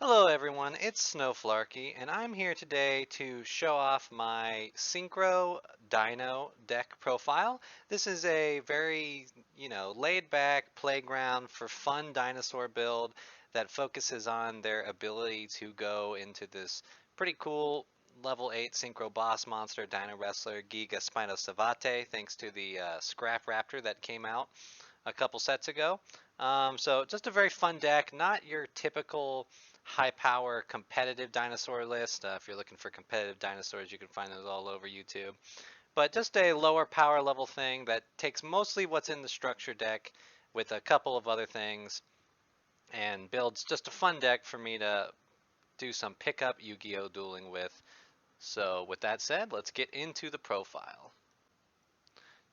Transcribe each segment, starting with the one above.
Hello everyone, it's Snowflarky, and I'm here today to show off my Synchro Dino deck profile. This is a very, laid back playground for fun dinosaur build that focuses on their ability to go into this pretty cool level 8 Synchro boss monster, Dinowrestler Giga Spinosavate, thanks to the Scrap Raptor that came out a couple sets ago. So just a very fun deck, not your typical high power competitive dinosaur list. If you're looking for competitive dinosaurs, you can find those all over YouTube. But just a lower power level thing that takes mostly what's in the structure deck with a couple of other things and builds just a fun deck for me to do some pickup Yu-Gi-Oh dueling with. So with that said, let's get into the profile.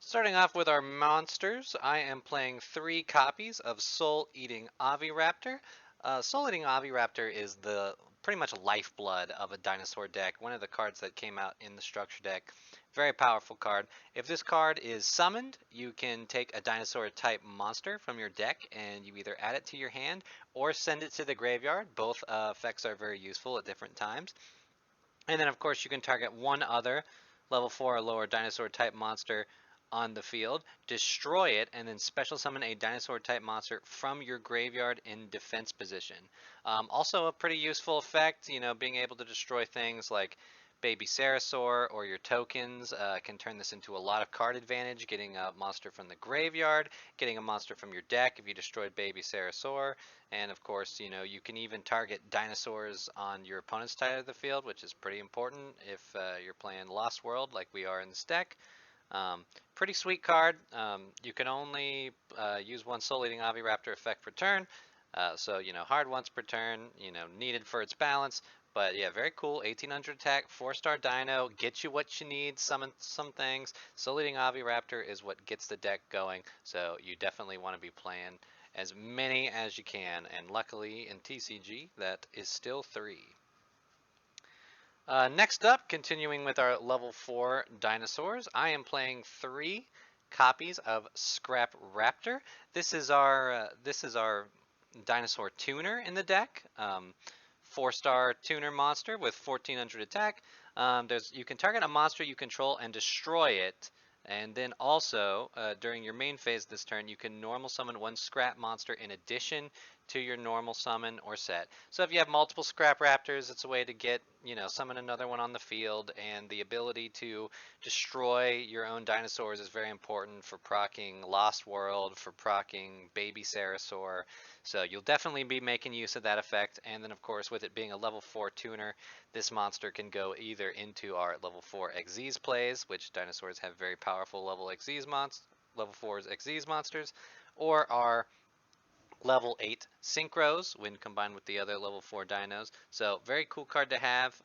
Starting off with our monsters, I am playing 3 copies of Soul Eating Oviraptor. Soul Eating Oviraptor is the pretty much lifeblood of a dinosaur deck, one of the cards that came out in the structure deck. Very powerful card. If this card is summoned, you can take a dinosaur type monster from your deck and you either add it to your hand or send it to the graveyard. Both effects are very useful at different times. And then of course you can target one other level 4 or lower dinosaur type monster on the field, destroy it, and then special summon a dinosaur type monster from your graveyard in defense position. Also a pretty useful effect, being able to destroy things like baby Serosaur or your tokens can turn this into a lot of card advantage, getting a monster from the graveyard, getting a monster from your deck if you destroyed baby Serosaur, and of course, you can even target dinosaurs on your opponent's side of the field, which is pretty important if you're playing Lost World like we are in this deck. Pretty sweet card. You can only use one Soul Eating Oviraptor effect per turn. So, hard once per turn, needed for its balance. But yeah, very cool. 1800 attack, 4-star dino, gets you what you need, summon some things. Soul Eating Oviraptor is what gets the deck going. So you definitely want to be playing as many as you can. And luckily in TCG, that is still 3. Next up, continuing with our level 4 dinosaurs, I am playing 3 copies of Scrap Raptor. This is our dinosaur tuner in the deck. 4-star tuner monster with 1400 attack. You can target a monster you control and destroy it. And then also, during your main phase this turn, you can normal summon one scrap monster in addition to your normal summon or set. So if you have multiple scrap raptors, it's a way to get, summon another one on the field, and the ability to destroy your own dinosaurs is very important for proccing Lost World, for proccing Baby Serosaur. So you'll definitely be making use of that effect, and then of course with it being a level 4 tuner, this monster can go either into our level 4 Xyz plays, which dinosaurs have very powerful level 4's Xyz monsters, or our level 8 Synchros when combined with the other level 4 dinos. So very cool card to have.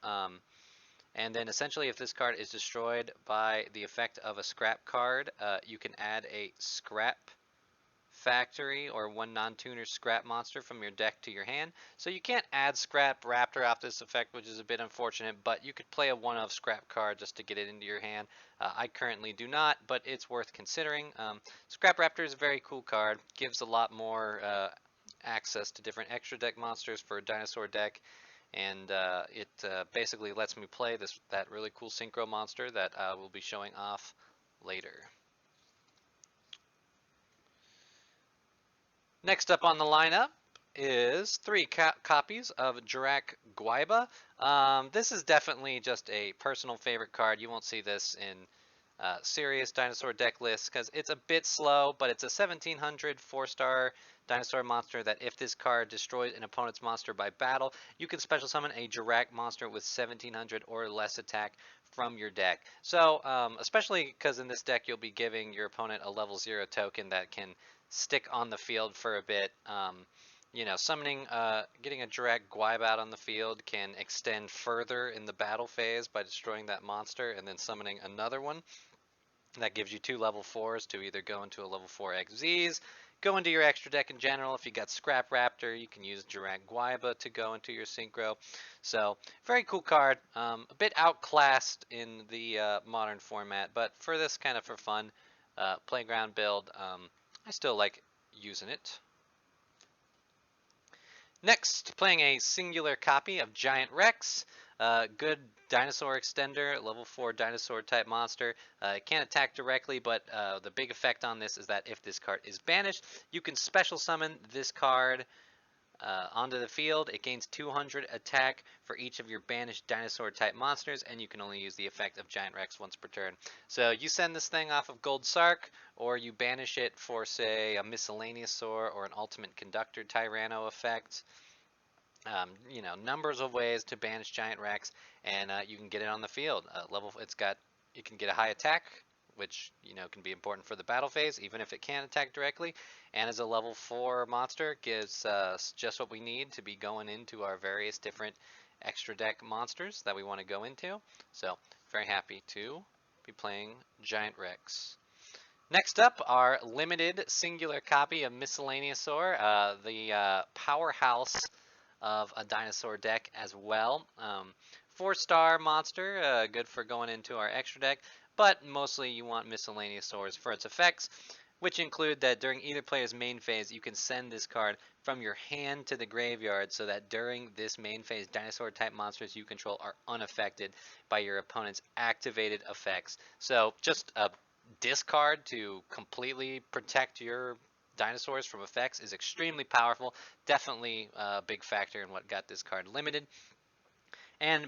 And then essentially if this card is destroyed by the effect of a scrap card, you can add a scrap factory or one non-tuner scrap monster from your deck to your hand. So you can't add scrap raptor off this effect, which is a bit unfortunate, but you could play a one of scrap card just to get it into your hand. I currently do not, but it's worth considering. Scrap raptor is a very cool card, gives a lot more access to different extra deck monsters for a dinosaur deck, and it basically lets me play that really cool synchro monster that we'll be showing off later. Next up on the lineup is 3 copies of Jirak Guaiba. This is definitely just a personal favorite card. You won't see this in serious dinosaur deck lists because it's a bit slow, but it's a 1700 4-star dinosaur monster that if this card destroys an opponent's monster by battle, you can special summon a Jirak monster with 1700 or less attack from your deck. So especially because in this deck you'll be giving your opponent a level 0 token that can stick on the field for a bit. Getting a Jirak Guaiba out on the field can extend further in the battle phase by destroying that monster and then summoning another one. That gives you 2 level 4s to either go into a level 4 XZs, go into your extra deck in general. If you got Scrap Raptor, you can use Jirak Guaiba to go into your Synchro. So, very cool card. A bit outclassed in the modern format, but for this kind of for fun playground build, I still like using it. Next, playing a singular copy of Giant Rex. Good dinosaur extender, level 4 dinosaur type monster. It can't attack directly, but the big effect on this is that if this card is banished, you can special summon this card onto the field. It gains 200 attack for each of your banished dinosaur type monsters, and you can only use the effect of Giant Rex once per turn. So you send this thing off of Gold Sark, or you banish it for, say, a Miscellaneousaur or an Ultimate Conductor Tyranno effect. Numbers of ways to banish Giant Rex, and you can get it on the field. It can get a high attack, which can be important for the battle phase, even if it can't attack directly. And as a level 4 monster, gives us just what we need to be going into our various different extra deck monsters that we want to go into. So very happy to be playing Giant Rex. Next up, our limited singular copy of Miscellaneousaur, the powerhouse of a dinosaur deck as well. 4-star monster, good for going into our extra deck, but mostly you want Miscellaneousaurs for its effects, which include that during either player's main phase, you can send this card from your hand to the graveyard so that during this main phase, dinosaur type monsters you control are unaffected by your opponent's activated effects. So just a discard to completely protect your dinosaurs from effects is extremely powerful. Definitely a big factor in what got this card limited.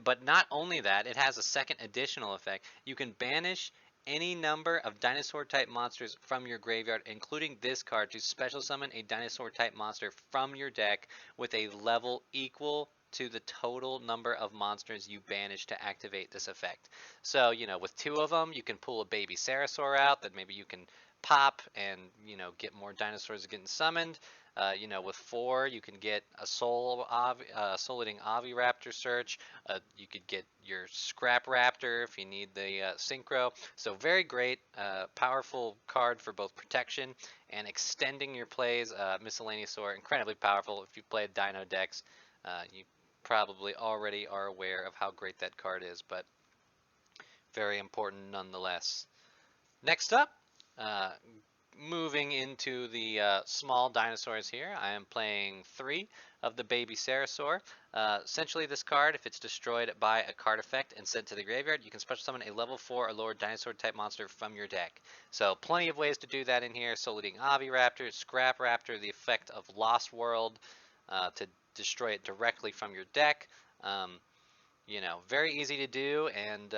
But not only that, it has a second additional effect. You can banish any number of dinosaur type monsters from your graveyard, including this card, to special summon a dinosaur type monster from your deck with a level equal to the total number of monsters you banish to activate this effect. So, with 2 of them, you can pull a baby Serosaur out that maybe you can pop and, get more dinosaurs getting summoned. With 4, you can get a Soul-Eating Raptor search. You could get your Scrap Raptor if you need the Synchro. So very great, powerful card for both protection and extending your plays. Miscellaneousaur, incredibly powerful. If you play Dino decks, you probably already are aware of how great that card is, but very important nonetheless. Next up, uh, moving into the small dinosaurs here, I am playing 3 of the baby Serosaur. Essentially, this card, if it's destroyed by a card effect and sent to the graveyard, you can special summon a level 4 or lower dinosaur type monster from your deck. So plenty of ways to do that in here. Soul-Eating Raptor, Scrap Raptor, the effect of Lost World to destroy it directly from your deck. Very easy to do, and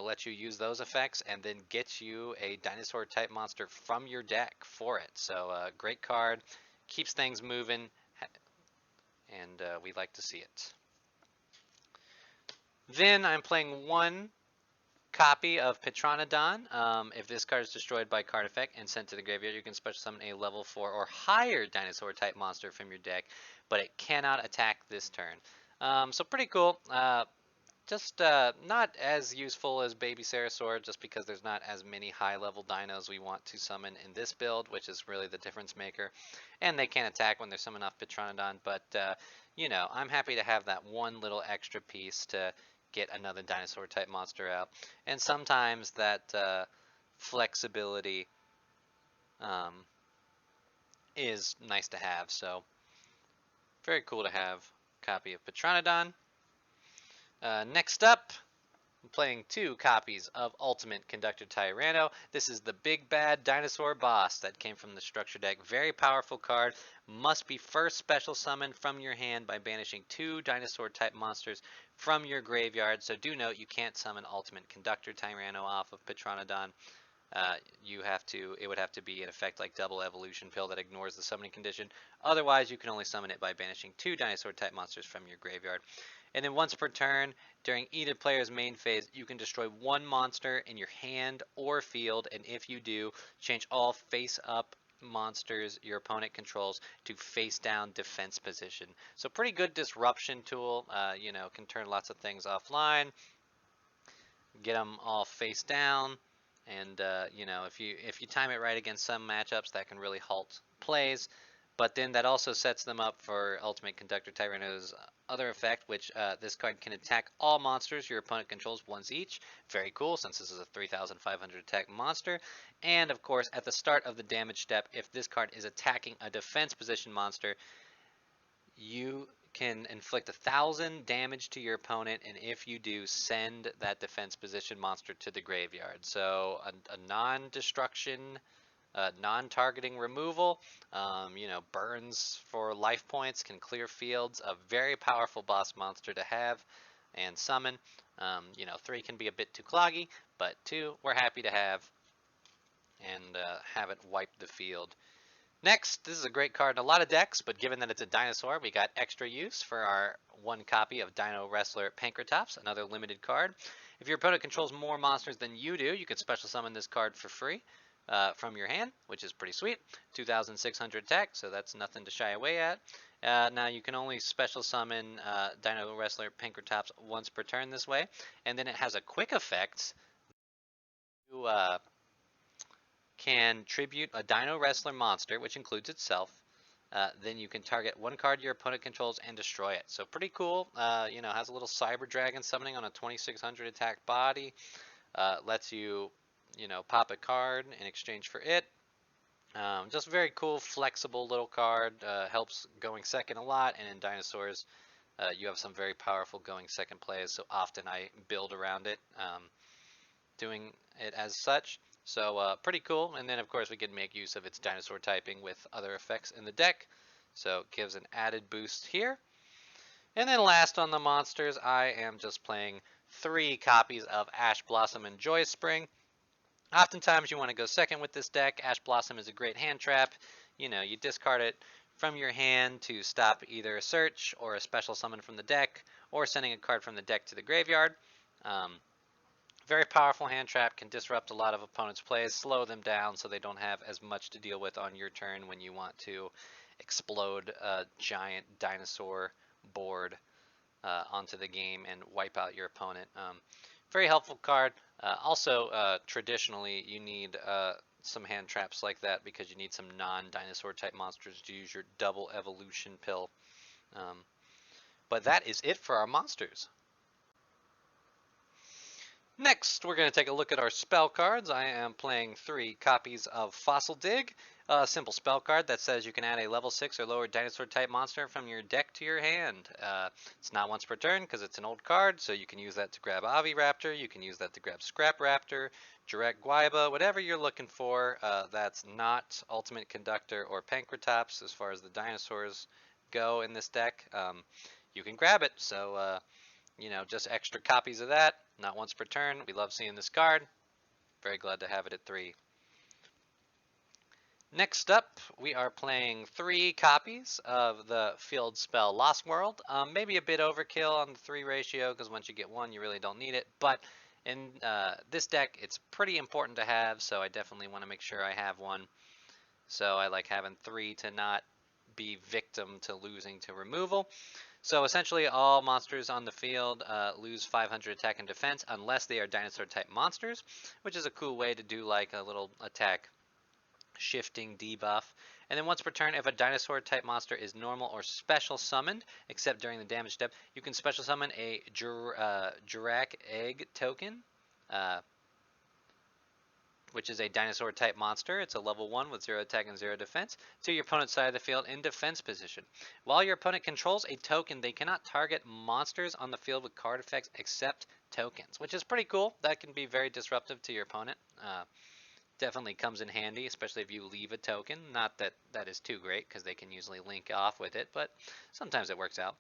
let you use those effects and then get you a dinosaur type monster from your deck for it. So great card, keeps things moving, and we like to see it. Then I'm playing 1 copy of Pteranodon. If this card is destroyed by card effect and sent to the graveyard, you can special summon a level 4 or higher dinosaur type monster from your deck, but it cannot attack this turn. So pretty cool. Just not as useful as Baby Serosaur, just because there's not as many high-level dinos we want to summon in this build, which is really the difference maker. And they can't attack when they're summoned off Pteranodon, but, I'm happy to have that one little extra piece to get another dinosaur-type monster out. And sometimes that flexibility is nice to have, so very cool to have a copy of Pteranodon. Next up, I'm playing 2 copies of Ultimate Conductor Tyranno. This is the big bad dinosaur boss that came from the structure deck. Very powerful card. Must be first special summoned from your hand by banishing 2 dinosaur type monsters from your graveyard. So do note you can't summon Ultimate Conductor Tyranno off of Pteranodon. It would have to be an effect like Double Evolution Pill that ignores the summoning condition. Otherwise, you can only summon it by banishing 2 dinosaur type monsters from your graveyard. And then once per turn, during either player's main phase, you can destroy 1 monster in your hand or field, and if you do, change all face-up monsters your opponent controls to face-down defense position. So pretty good disruption tool, can turn lots of things offline, get them all face down, and if you time it right against some matchups, that can really halt plays. But then that also sets them up for Ultimate Conductor Tyranno's other effect, which this card can attack all monsters your opponent controls once each. Very cool, since this is a 3,500 attack monster. And of course, at the start of the damage step, if this card is attacking a defense position monster, you can inflict 1,000 damage to your opponent, and if you do, send that defense position monster to the graveyard. So a non-destruction, non-targeting removal, burns for life points, can clear fields, a very powerful boss monster to have and summon. 3 can be a bit too cloggy, but 2 we're happy to have and have it wipe the field. Next, this is a great card in a lot of decks, but given that it's a dinosaur, we got extra use for our 1 copy of Dinowrestler Pankratops, another limited card. If your opponent controls more monsters than you do, you can special summon this card for free from your hand, which is pretty sweet. 2,600 attack, so that's nothing to shy away at. Now you can only special summon Dinowrestler Pankratops once per turn this way, and then it has a quick effect. You can tribute a Dino Wrestler monster, which includes itself. Then you can target 1 card your opponent controls and destroy it. So pretty cool. Has a little Cyber Dragon summoning on a 2,600 attack body. Lets you, pop a card in exchange for it. Just very cool, flexible little card. Helps going second a lot, and in Dinosaurs, you have some very powerful going second plays. So often I build around it, doing it as such. So pretty cool, and then of course we can make use of its dinosaur typing with other effects in the deck, so it gives an added boost here. And then last on the monsters, I am just playing 3 copies of Ash Blossom and Joy Spring. Oftentimes you want to go second with this deck. Ash Blossom is a great hand trap. You discard it from your hand to stop either a search or a special summon from the deck, or sending a card from the deck to the graveyard. Very powerful hand trap, can disrupt a lot of opponents' plays, slow them down so they don't have as much to deal with on your turn when you want to explode a giant dinosaur board onto the game and wipe out your opponent. Very helpful card. Also, traditionally, you need some hand traps like that because you need some non-dinosaur type monsters to use your double evolution pill. But that is it for our monsters. Next, we're going to take a look at our spell cards. I am playing 3 copies of Fossil Dig, a simple spell card that says you can add a level 6 or lower dinosaur type monster from your deck to your hand. It's not once per turn because it's an old card, so you can use that to grab Raptor, you can use that to grab Scrap Raptor, Direct Guaiba, whatever you're looking for. That's not Ultimate Conductor or Pankratops as far as the dinosaurs go in this deck. You can grab it, so just extra copies of that, not once per turn. We love seeing this card. Very glad to have it at 3. Next up, we are playing 3 copies of the field spell Lost World. Maybe a bit overkill on the 3 ratio, because once you get 1, you really don't need it. But in this deck, it's pretty important to have, so I definitely want to make sure I have 1. So I like having 3 to not be victim to losing to removal. So essentially all monsters on the field lose 500 attack and defense unless they are dinosaur type monsters, which is a cool way to do like a little attack shifting debuff. And then once per turn, if a dinosaur type monster is normal or special summoned, except during the damage step, you can special summon a Jurac Egg token, which is a dinosaur type monster. It's a level 1 with 0 attack and 0 defense, to your opponent's side of the field in defense position. While your opponent controls a token, they cannot target monsters on the field with card effects except tokens, which is pretty cool. That can be very disruptive to your opponent. Definitely comes in handy, especially if you leave a token. Not that that is too great, because they can usually link off with it, but sometimes it works out.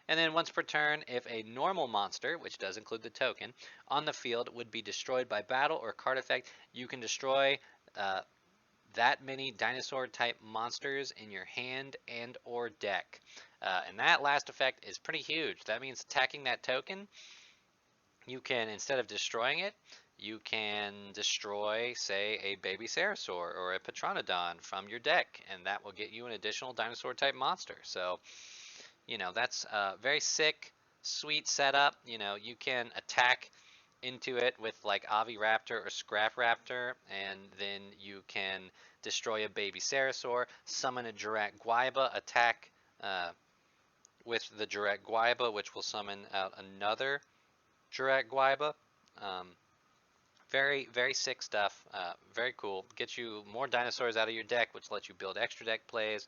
And then once per turn, if a normal monster, which does include the token, on the field would be destroyed by battle or card effect, you can destroy that many dinosaur type monsters in your hand and or deck. And that last effect is pretty huge. That means attacking that token, you can, instead of destroying it, you can destroy, say, a baby Serosaur or a Pteranodon from your deck, and that will get you an additional dinosaur type monster. So that's a very sick, sweet setup. You can attack into it with like Raptor or Scrap Raptor, and then you can destroy a baby Serosaur, summon a Direct Guaiba, attack with the Direct Guaiba, which will summon out another Direct Guaiba. Very, very sick stuff. Very cool. Gets you more dinosaurs out of your deck, which lets you build extra deck plays.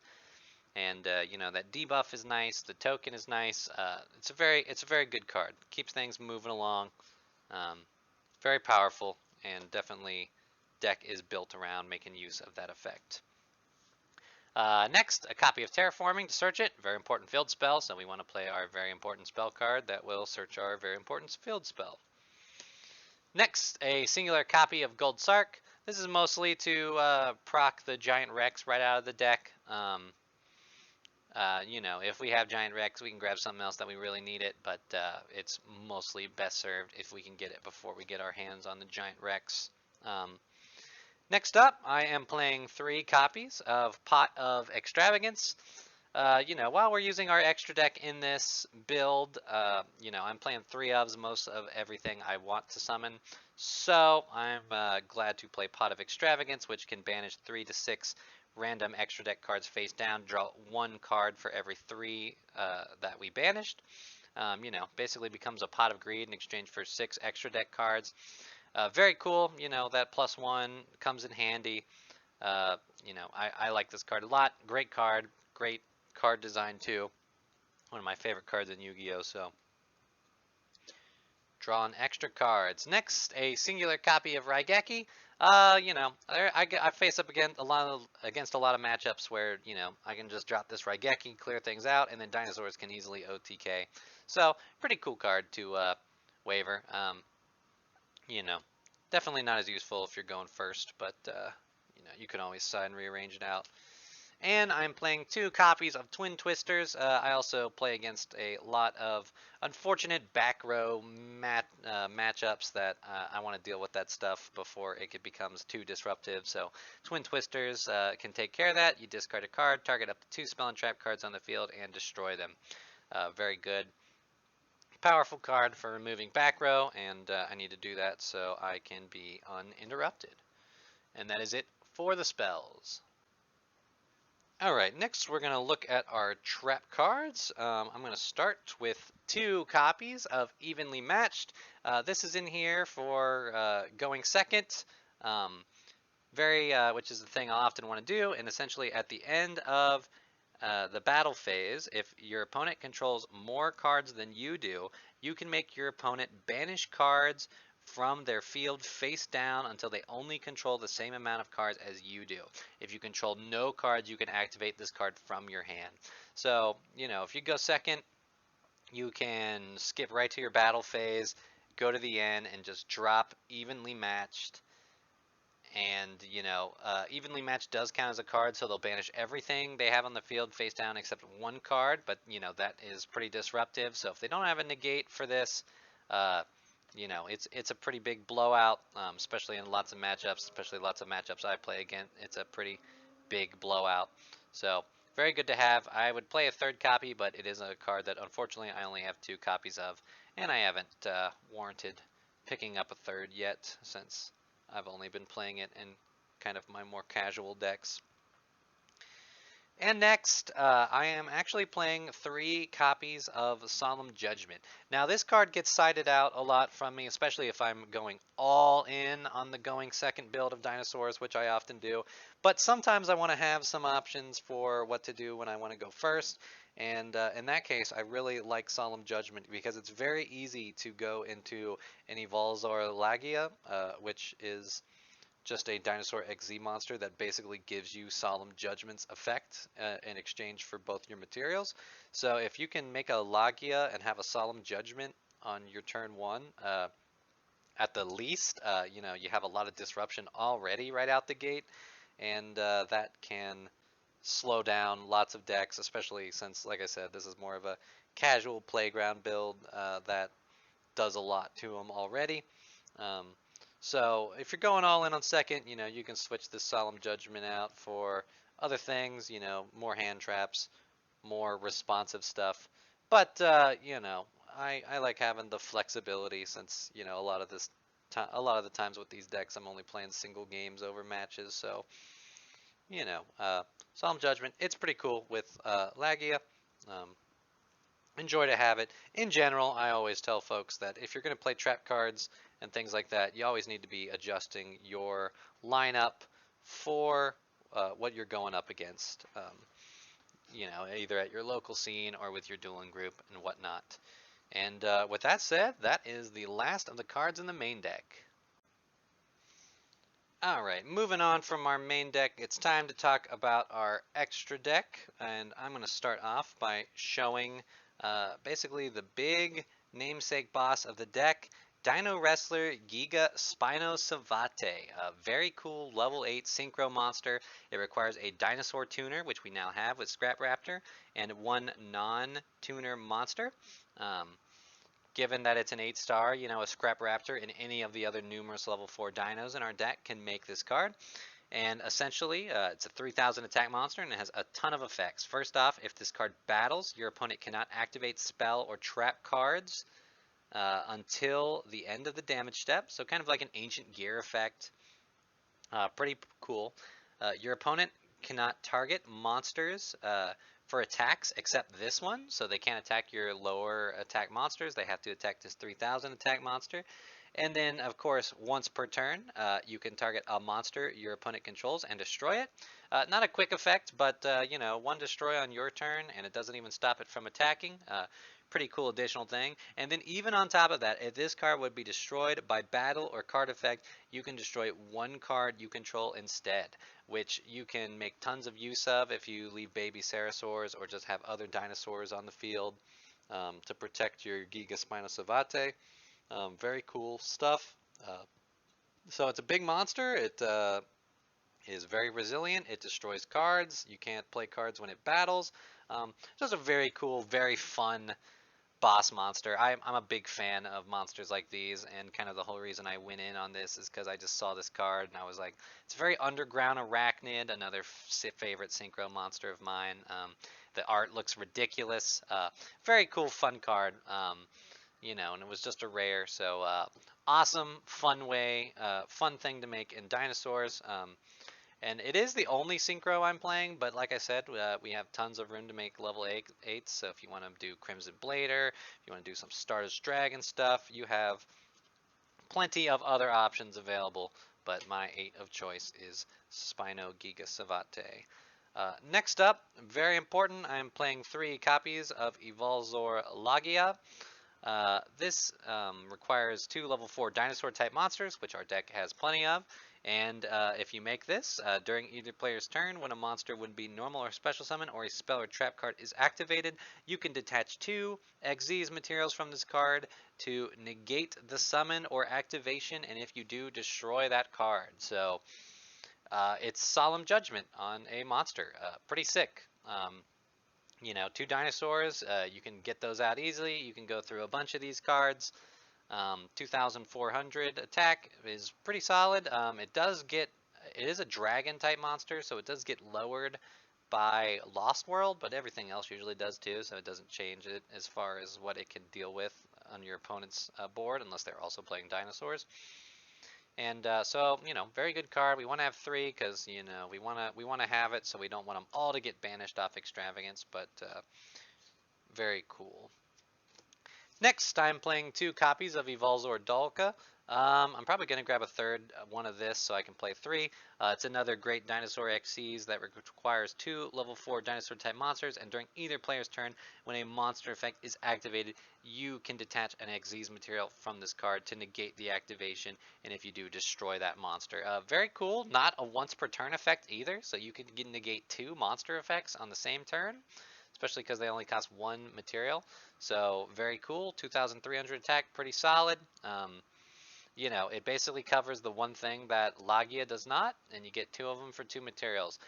And you know, that debuff is nice. The token is nice. It's a very good card. Keeps things moving along. Um, very powerful, and definitely deck is built around making use of that effect. Next, a copy of Terraforming to search it. Very important field spell, so we want to play our very important spell card that will search our very important field spell. Next, a singular copy of Gold Sark. This is mostly to proc the Giant Rex right out of the deck. You know, if we have Giant Rex, we can grab something else that we really need it, but it's mostly best served if we can get it before we get our hands on the Giant Rex. Next up, I am playing 3 copies of Pot of Extravagance. You know, while we're using our extra deck in this build, you know, I'm playing 3 ofs, most of everything I want to summon. So I'm glad to play Pot of Extravagance, which can banish 3 to 6 random extra deck cards face down, draw 1 card for every 3 that we banished. You know, basically becomes a Pot of Greed in exchange for 6 extra deck cards. Very cool, you know, that +1 comes in handy. You know, I like this card a lot. Great card, great card design too. One of my favorite cards in Yu-Gi-Oh! So, draw an extra cards. Next, a singular copy of Raigeki. You know, I face up against a lot of matchups where, you know, I can just drop this Raigeki, clear things out, and then Dinosaurs can easily OTK. So, pretty cool card to waiver. You know, definitely not as useful if you're going first, but you know, you can always side and rearrange it out. And I'm playing 2 copies of Twin Twisters. I also play against a lot of unfortunate back row matchups that I want to deal with that stuff before it becomes too disruptive. So Twin Twisters can take care of that. You discard a card, target up to 2 spell and trap cards on the field, and destroy them. Very good. Powerful card for removing back row, and I need to do that so I can be uninterrupted. And that is it for the spells. Alright, next we're going to look at our trap cards. I'm going to start with 2 copies of Evenly Matched. This is in here for going second, which is the thing I often want to do, and essentially at the end of the battle phase, if your opponent controls more cards than you do, you can make your opponent banish cards from their field face down until they only control the same amount of cards as you do. If you control no cards, you can activate this card from your hand. So, you know, if you go second, you can skip right to your battle phase, go to the end, and just drop Evenly Matched. And, you know, Evenly Matched does count as a card, so they'll banish everything they have on the field face down except 1 card, but, you know, that is pretty disruptive. So if they don't have a negate for this, you know, it's a pretty big blowout, especially in lots of matchups, especially lots of matchups I play again. It's a pretty big blowout. So very good to have. I would play a 3rd copy, but it is a card that unfortunately I only have 2 copies of, and I haven't warranted picking up a 3rd yet since I've only been playing it in kind of my more casual decks. And next, I am actually playing 3 copies of Solemn Judgment. Now, this card gets sided out a lot from me, especially if I'm going all in on the going second build of Dinosaurs, which I often do. But sometimes I want to have some options for what to do when I want to go first. And in that case, I really like Solemn Judgment because it's very easy to go into an Evolzor Lagia, which is just a Dinosaur XZ monster that basically gives you Solemn Judgment's effect in exchange for both your materials. So if you can make a Lagia and have a Solemn Judgment on your turn 1, at the least, you know, you have a lot of disruption already right out the gate, and that can slow down lots of decks, especially since, like I said, this is more of a casual playground build that does a lot to them already. So if you're going all in on second, you know, you can switch this Solemn Judgment out for other things, you know, more hand traps, more responsive stuff. But, you know, I like having the flexibility since, you know, a lot of the times with these decks, I'm only playing single games over matches. So, you know, Solemn Judgment, it's pretty cool with Lagia. Enjoy to have it. In general, I always tell folks that if you're going to play trap cards and things like that, you always need to be adjusting your lineup for what you're going up against. you know, either at your local scene or with your dueling group and whatnot. And with that said, that is the last of the cards in the main deck. Alright, moving on from our main deck, it's time to talk about our extra deck, and I'm going to start off by showing basically the big namesake boss of the deck, Dinowrestler Giga Spinosavate, a very cool level 8 Synchro monster. It requires a Dinosaur tuner, which we now have with Scrap Raptor, and one non-tuner monster. Given that it's an 8-star, you know, a Scrap Raptor and any of the other numerous level 4 dinos in our deck can make this card. And essentially, it's a 3000 attack monster and it has a ton of effects. First off, if this card battles, your opponent cannot activate spell or trap cards until the end of the damage step. So kind of like an Ancient Gear effect. Pretty cool. Your opponent cannot target monsters for attacks except this one, so they can't attack your lower attack monsters. They have to attack this 3000 attack monster. And then, of course, once per turn, you can target a monster your opponent controls and destroy it. Not a quick effect, but you know, one destroy on your turn, and it doesn't even stop it from attacking. Pretty cool additional thing. And then even on top of that, if this card would be destroyed by battle or card effect, you can destroy one card you control instead, which you can make tons of use of if you leave baby Serosaurs or just have other dinosaurs on the field to protect your Giga Spinosavate. Very cool stuff. So it's a big monster. It is very resilient. It destroys cards. You can't play cards when it battles. Just a very cool, very fun boss monster. I'm a big fan of monsters like these, and kind of the whole reason I went in on this is because I just saw this card and I was like, it's a very underground arachnid, another favorite Synchro monster of mine. The art looks ridiculous. Very cool, fun card. You know, and it was just a rare, so awesome, fun way, fun thing to make in Dinosaurs. And it is the only Synchro I'm playing, but like I said, we have tons of room to make level 8s, so if you want to do Crimson Blader, if you want to do some Stardust Dragon stuff, you have plenty of other options available, but my 8 of choice is Spino Giga Savate. Next up, very important, I'm playing 3 copies of Yugioh Lagia. This requires 2 level 4 dinosaur type monsters, which our deck has plenty of. And if you make this, during either player's turn, when a monster would be normal or special summon or a spell or trap card is activated, you can detach 2 Xyz materials from this card to negate the summon or activation, and if you do, destroy that card. So it's Solemn Judgment on a monster. Pretty sick. You know, 2 dinosaurs, you can get those out easily. You can go through a bunch of these cards. 2400 attack is pretty solid. It is a dragon type monster, so it does get lowered by Lost World, but everything else usually does too, so it doesn't change it as far as what it can deal with on your opponent's board, unless they're also playing dinosaurs. And so, you know, very good card. We want to have 3 because, you know, we want to have it, so we don't want them all to get banished off Extravagance, but very cool. Next, I'm playing 2 copies of Yugioh Dalka. I'm probably going to grab a third one of this so I can play 3. It's another great Dinosaur XCs that requires 2 level 4 dinosaur type monsters, and during either player's turn, when a monster effect is activated, you can detach an Xyz material from this card to negate the activation, and if you do, destroy that monster. Very cool. Not a once per turn effect either, so you can negate 2 monster effects on the same turn, especially because they only cost 1 material. So very cool. 2300 attack, pretty solid. You know, it basically covers the one thing that Lagia does not, and you get 2 of them for 2 materials.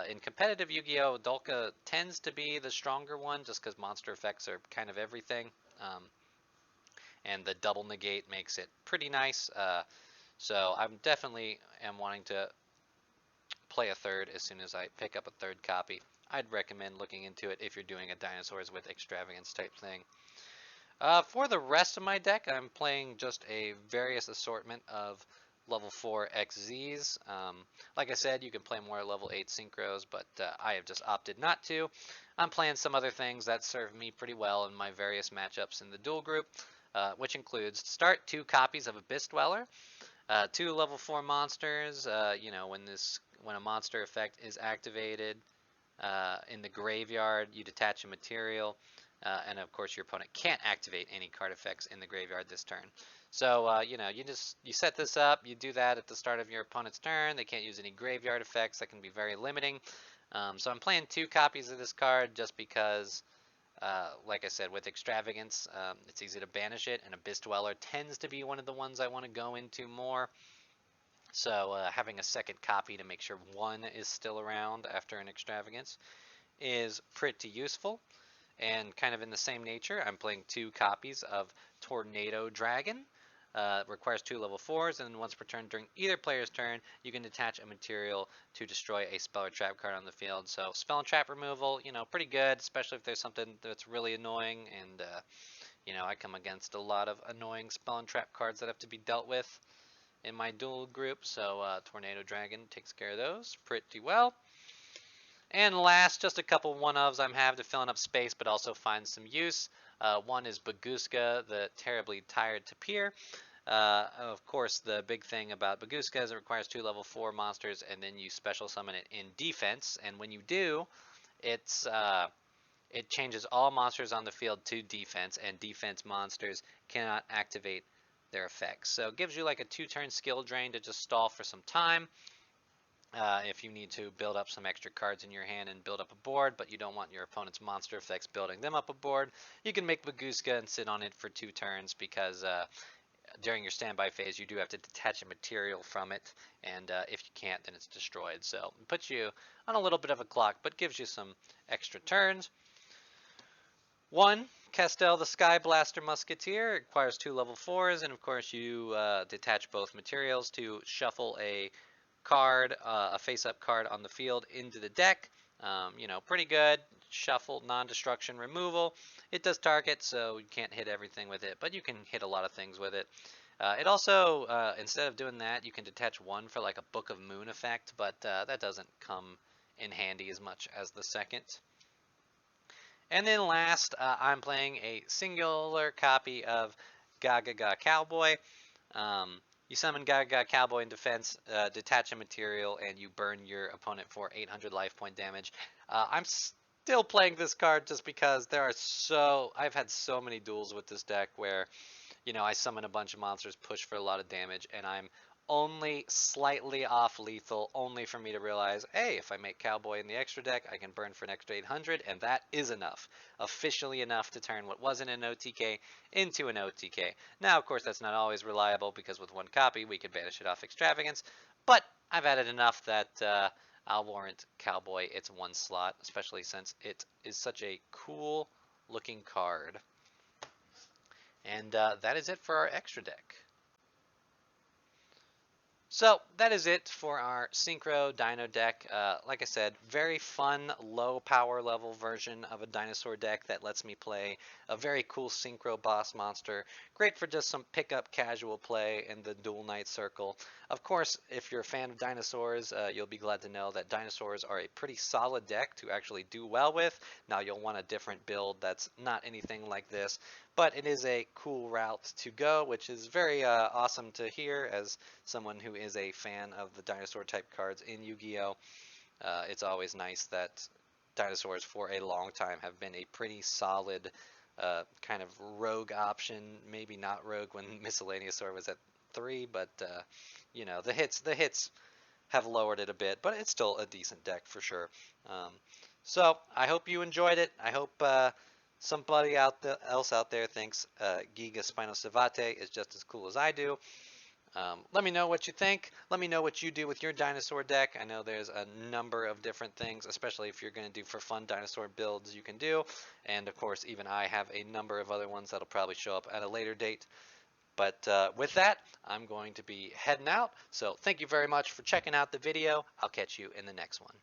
In competitive Yu-Gi-Oh, Dolka tends to be the stronger one just because monster effects are kind of everything. And the double negate makes it pretty nice. So I'm definitely wanting to play a third as soon as I pick up a third copy. I'd recommend looking into it if you're doing a Dinosaurs with Extravagance type thing. For the rest of my deck, I'm playing just a various assortment of level 4 XZs. Like I said, you can play more level 8 Synchros, but I have just opted not to. I'm playing some other things that serve me pretty well in my various matchups in the duel group, which includes start 2 copies of Abyss Dweller, 2 level 4 monsters. You know, when a monster effect is activated, In the graveyard, you detach a material, and of course your opponent can't activate any card effects in the graveyard this turn. So you know, you set this up, you do that at the start of your opponent's turn. They can't use any graveyard effects. That can be very limiting. So I'm playing 2 copies of this card just because, like I said, with Extravagance, it's easy to banish it, and Abyss Dweller tends to be one of the ones I want to go into more. So having a second copy to make sure one is still around after an Extravagance is pretty useful. And kind of in the same nature, I'm playing 2 copies of Tornado Dragon. Requires 2 level 4s, and once per turn during either player's turn, you can detach a material to destroy a spell or trap card on the field. So spell and trap removal, you know, pretty good, especially if there's something that's really annoying. And you know, I come against a lot of annoying spell and trap cards that have to be dealt with in my duel group. So Tornado Dragon takes care of those pretty well. And last, just a couple one-ofs I'm have to filling up space, but also find some use. One is Baguska, the terribly tired tapir. Of course, the big thing about Baguska is it requires 2 level 4 monsters, and then you special summon it in defense. And when you do, it changes all monsters on the field to defense, and defense monsters cannot activate their effects. So it gives you like a 2-turn skill drain to just stall for some time. If you need to build up some extra cards in your hand and build up a board, but you don't want your opponent's monster effects building them up a board, you can make Baguska and sit on it for 2 turns because during your standby phase you do have to detach a material from it, and if you can't, then it's destroyed. So it puts you on a little bit of a clock, but gives you some extra turns. 1, Castel the Sky Blaster Musketeer. It requires 2 level 4s, and of course you detach both materials to shuffle a card, a face-up card on the field into the deck. You know, pretty good. Shuffle, non-destruction, removal. It does target, so you can't hit everything with it, but you can hit a lot of things with it. It also, instead of doing that, you can detach 1 for like a Book of Moon effect, but that doesn't come in handy as much as the second. And then last, I'm playing a singular copy of Gaga Cowboy. You summon Gaga Cowboy in defense, detach a material, and you burn your opponent for 800 life point damage. I'm still playing this card just because I've had so many duels with this deck where, you know, I summon a bunch of monsters, push for a lot of damage, and I'm only slightly off lethal, only for me to realize, hey, if I make Cowboy in the extra deck, I can burn for an extra 800, and that is enough. Officially enough to turn what wasn't an OTK into an OTK. Now, of course, that's not always reliable, because with 1 copy, we could banish it off Extravagance, but I've added enough that I'll warrant Cowboy its 1 slot, especially since it is such a cool looking card. And that is it for our extra deck. So that is it for our Synchro Dino deck. Like I said, very fun, low power level version of a dinosaur deck that lets me play a very cool Synchro boss monster. Great for just some pickup casual play in the Duel Knight circle. Of course, if you're a fan of dinosaurs, you'll be glad to know that dinosaurs are a pretty solid deck to actually do well with. Now you'll want a different build that's not anything like this, but it is a cool route to go, which is very awesome to hear as someone who is a fan of the dinosaur type cards in Yu-Gi-Oh! It's always nice that dinosaurs for a long time have been a pretty solid kind of rogue option. Maybe not rogue when Miscellaneousaur was at 3, but you know, the hits have lowered it a bit, but it's still a decent deck for sure. So I hope you enjoyed it. I hope somebody else out there thinks Giga Spinosavate is just as cool as I do. Let me know what you think. Let me know what you do with your dinosaur deck. I know there's a number of different things, especially if you're going to do for fun dinosaur builds you can do. And of course, even I have a number of other ones that'll probably show up at a later date. But with that, I'm going to be heading out. So thank you very much for checking out the video. I'll catch you in the next one.